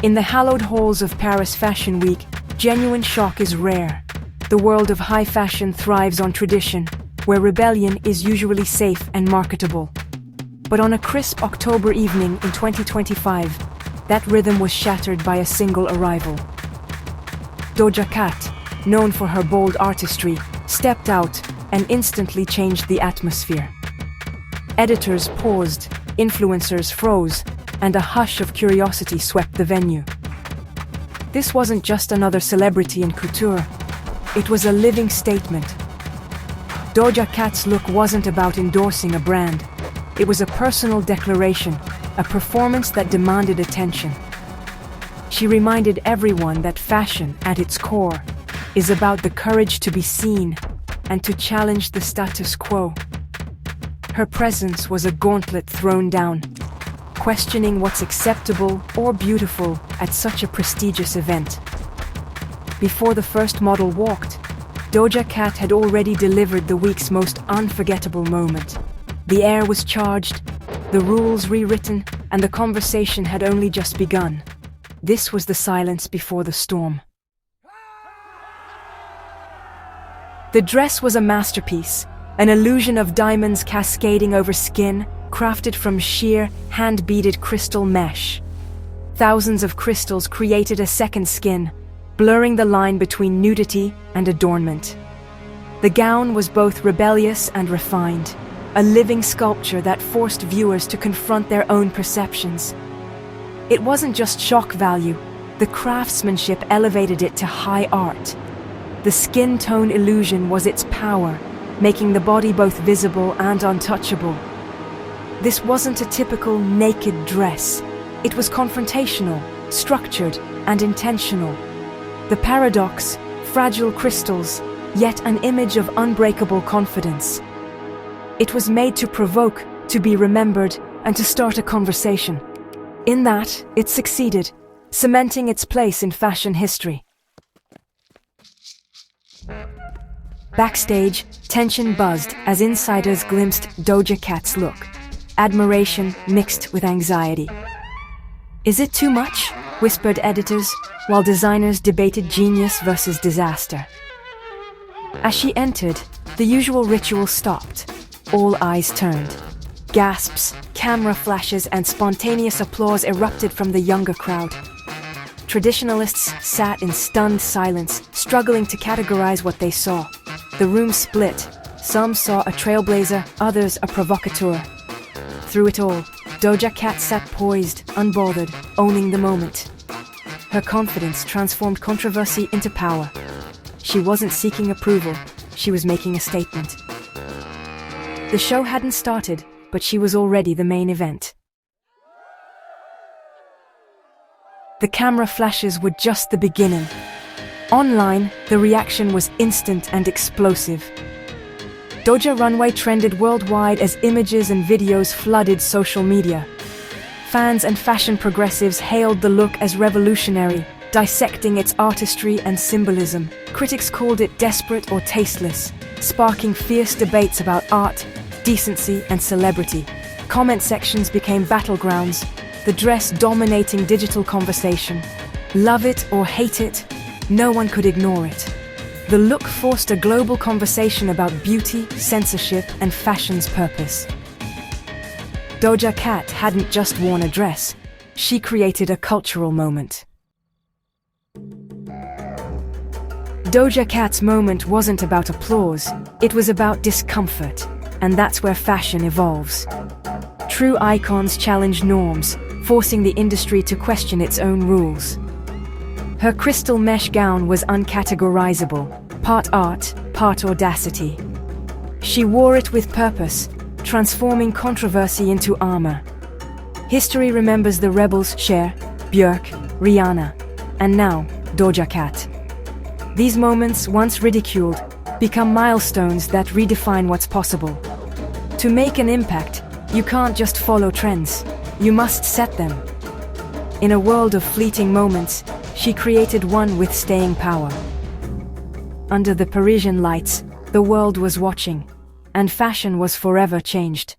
In the hallowed halls of Paris Fashion Week, genuine shock is rare. The world of high fashion thrives on tradition, where rebellion is usually safe and marketable. But on a crisp October evening in 2025, that rhythm was shattered by a single arrival. Doja Cat, known for her bold artistry, stepped out and instantly changed the atmosphere. Editors paused, influencers froze, and a hush of curiosity swept the venue. This wasn't just another celebrity in couture. It was a living statement. Doja Cat's look wasn't about endorsing a brand. It was a personal declaration, a performance that demanded attention. She reminded everyone that fashion, at its core, is about the courage to be seen and to challenge the status quo. Her presence was a gauntlet thrown down, questioning what's acceptable or beautiful at such a prestigious event. Before the first model walked, Doja Cat had already delivered the week's most unforgettable moment. The air was charged, the rules rewritten, and the conversation had only just begun. This was the silence before the storm. The dress was a masterpiece, an illusion of diamonds cascading over skin, crafted from sheer, hand-beaded crystal mesh. Thousands of crystals created a second skin, blurring the line between nudity and adornment. The gown was both rebellious and refined, a living sculpture that forced viewers to confront their own perceptions. It wasn't just shock value, the craftsmanship elevated it to high art. The skin tone illusion was its power, making the body both visible and untouchable. This wasn't a typical naked dress. It was confrontational, structured, and intentional. The paradox, fragile crystals, yet an image of unbreakable confidence. It was made to provoke, to be remembered, and to start a conversation. In that, it succeeded, cementing its place in fashion history. Backstage, tension buzzed as insiders glimpsed Doja Cat's look. Admiration mixed with anxiety. "Is it too much?" whispered editors, while designers debated genius versus disaster. As she entered, the usual ritual stopped. All eyes turned. Gasps, camera flashes, and spontaneous applause erupted from the younger crowd. Traditionalists sat in stunned silence, struggling to categorize what they saw. The room split. Some saw a trailblazer, others a provocateur. Through it all, Doja Cat sat poised, unbothered, owning the moment. Her confidence transformed controversy into power. She wasn't seeking approval, she was making a statement. The show hadn't started, but she was already the main event. The camera flashes were just the beginning. Online, the reaction was instant and explosive. Doja Runway trended worldwide as images and videos flooded social media. Fans and fashion progressives hailed the look as revolutionary, dissecting its artistry and symbolism. Critics called it desperate or tasteless, sparking fierce debates about art, decency, and celebrity. Comment sections became battlegrounds, the dress dominating digital conversation. Love it or hate it, no one could ignore it. The look forced a global conversation about beauty, censorship, and fashion's purpose. Doja Cat hadn't just worn a dress, she created a cultural moment. Doja Cat's moment wasn't about applause, it was about discomfort, and that's where fashion evolves. True icons challenge norms, forcing the industry to question its own rules. Her crystal mesh gown was uncategorizable, part art, part audacity. She wore it with purpose, transforming controversy into armor. History remembers the rebels Cher, Björk, Rihanna, and now Doja Cat. These moments, once ridiculed, become milestones that redefine what's possible. To make an impact, you can't just follow trends, you must set them. In a world of fleeting moments, she created one with staying power. Under the Parisian lights, the world was watching, and fashion was forever changed.